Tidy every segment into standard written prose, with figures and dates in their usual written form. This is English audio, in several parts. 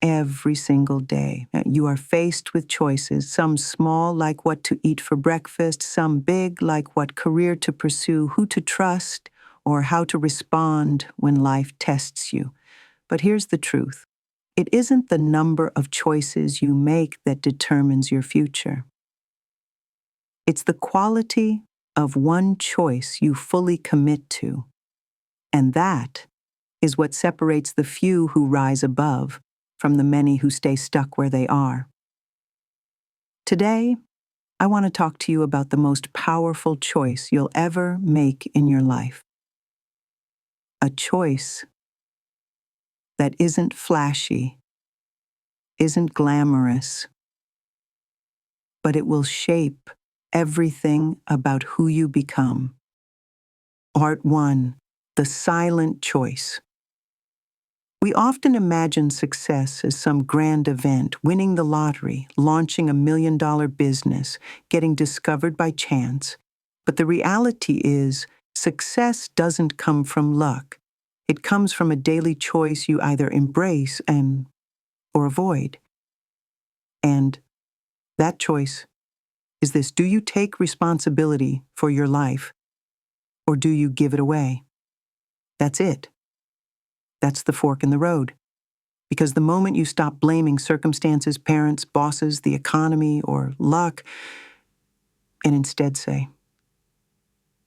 every single day. You are faced with choices, some small like what to eat for breakfast, some big like what career to pursue, who to trust, or how to respond when life tests you. But here's the truth. It isn't the number of choices you make that determines your future. It's the quality of one choice you fully commit to. And that is what separates the few who rise above from the many who stay stuck where they are. Today, I want to talk to you about the most powerful choice you'll ever make in your life. A choice that isn't flashy, isn't glamorous, but it will shape everything about who you become. Part 1, the silent choice. We often imagine success as some grand event, winning the lottery, launching $1 million business, getting discovered by chance. But the reality is, success doesn't come from luck. It comes from a daily choice you either embrace or avoid. And that choice is this: do you take responsibility for your life, or do you give it away? That's it. That's the fork in the road. Because the moment you stop blaming circumstances, parents, bosses, the economy, or luck, and instead say,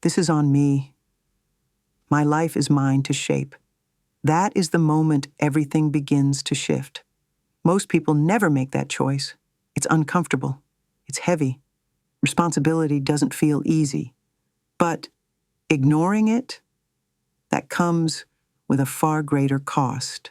"This is on me. My life is mine to shape," that is the moment everything begins to shift. Most people never make that choice. It's uncomfortable. It's heavy. Responsibility doesn't feel easy. But ignoring it, that comes with a far greater cost.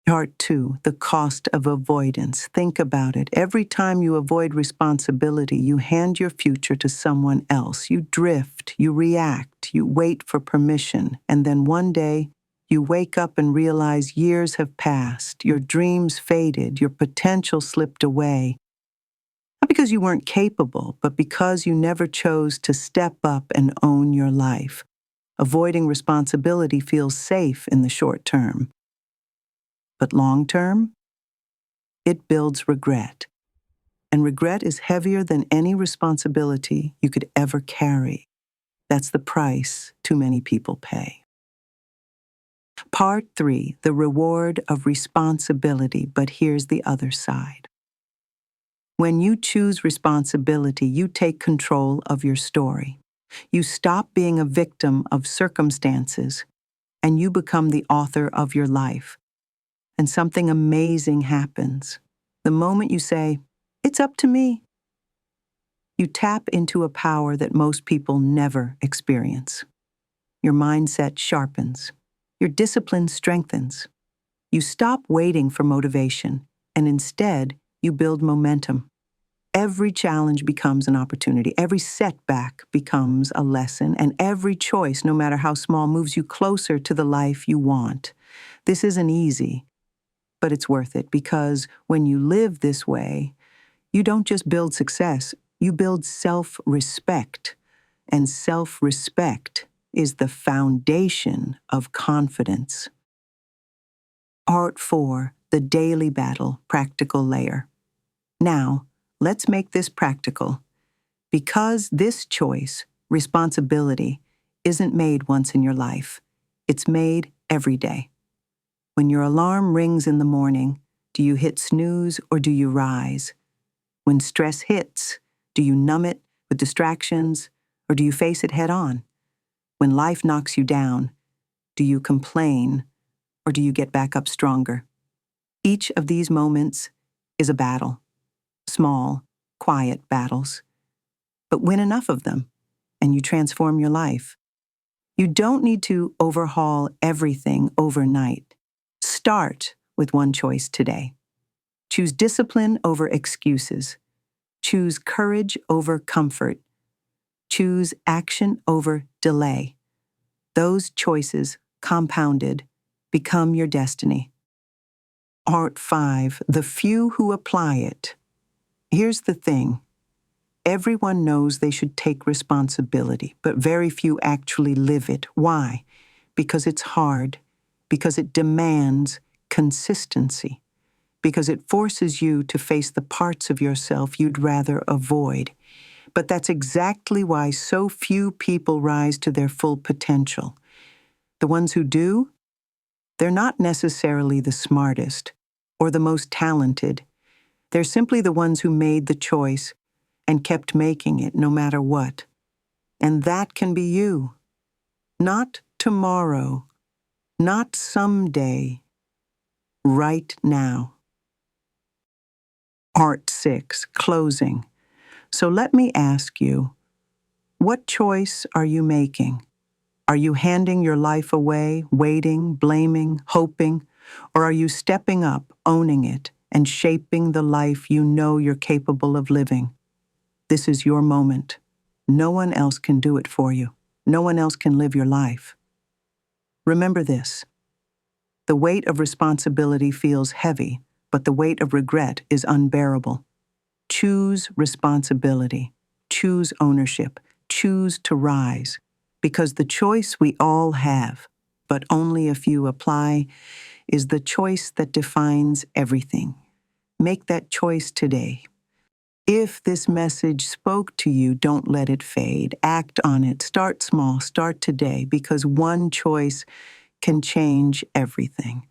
Part 2, the cost of avoidance. Think about it. Every time you avoid responsibility, you hand your future to someone else. You drift, you react, you wait for permission, and then one day, you wake up and realize years have passed, your dreams faded, your potential slipped away. Not because you weren't capable, but because you never chose to step up and own your life. Avoiding responsibility feels safe in the short term. But long term, it builds regret. And regret is heavier than any responsibility you could ever carry. That's the price too many people pay. Part 3, the reward of responsibility, but here's the other side. When you choose responsibility, you take control of your story. You stop being a victim of circumstances, and you become the author of your life. And something amazing happens. The moment you say, "It's up to me," you tap into a power that most people never experience. Your mindset sharpens. Your discipline strengthens. You stop waiting for motivation, and instead, you build momentum. Every challenge becomes an opportunity. Every setback becomes a lesson, and every choice, no matter how small, moves you closer to the life you want. This isn't easy, but it's worth it, because when you live this way, you don't just build success, you build self-respect. And self-respect is the foundation of confidence. Part 4, the daily battle, practical layer. Now, let's make this practical. Because this choice, responsibility, isn't made once in your life. It's made every day. When your alarm rings in the morning, do you hit snooze or do you rise? When stress hits, do you numb it with distractions or do you face it head on? When life knocks you down, do you complain or do you get back up stronger? Each of these moments is a battle. Small, quiet battles. But win enough of them, and you transform your life. You don't need to overhaul everything overnight. Start with one choice today. Choose discipline over excuses. Choose courage over comfort. Choose action over delay. Those choices, compounded, become your destiny. Part 5, the few who apply it. Here's the thing. Everyone knows they should take responsibility, but very few actually live it. Why? Because it's hard. Because it demands consistency. because it forces you to face the parts of yourself you'd rather avoid. But that's exactly why so few people rise to their full potential. The ones who do, they're not necessarily the smartest or the most talented. They're simply the ones who made the choice and kept making it no matter what. And that can be you. Not tomorrow, not someday, right now. Part 6, closing. So let me ask you, what choice are you making? Are you handing your life away, waiting, blaming, hoping, or are you stepping up, owning it, and shaping the life you know you're capable of living? This is your moment. No one else can do it for you. No one else can live your life. Remember this. The weight of responsibility feels heavy, but the weight of regret is unbearable. Choose responsibility. Choose ownership. Choose to rise. Because the choice we all have, but only a few apply, is the choice that defines everything. Make that choice today. If this message spoke to you, don't let it fade. Act on it. Start small. Start today, because one choice can change everything.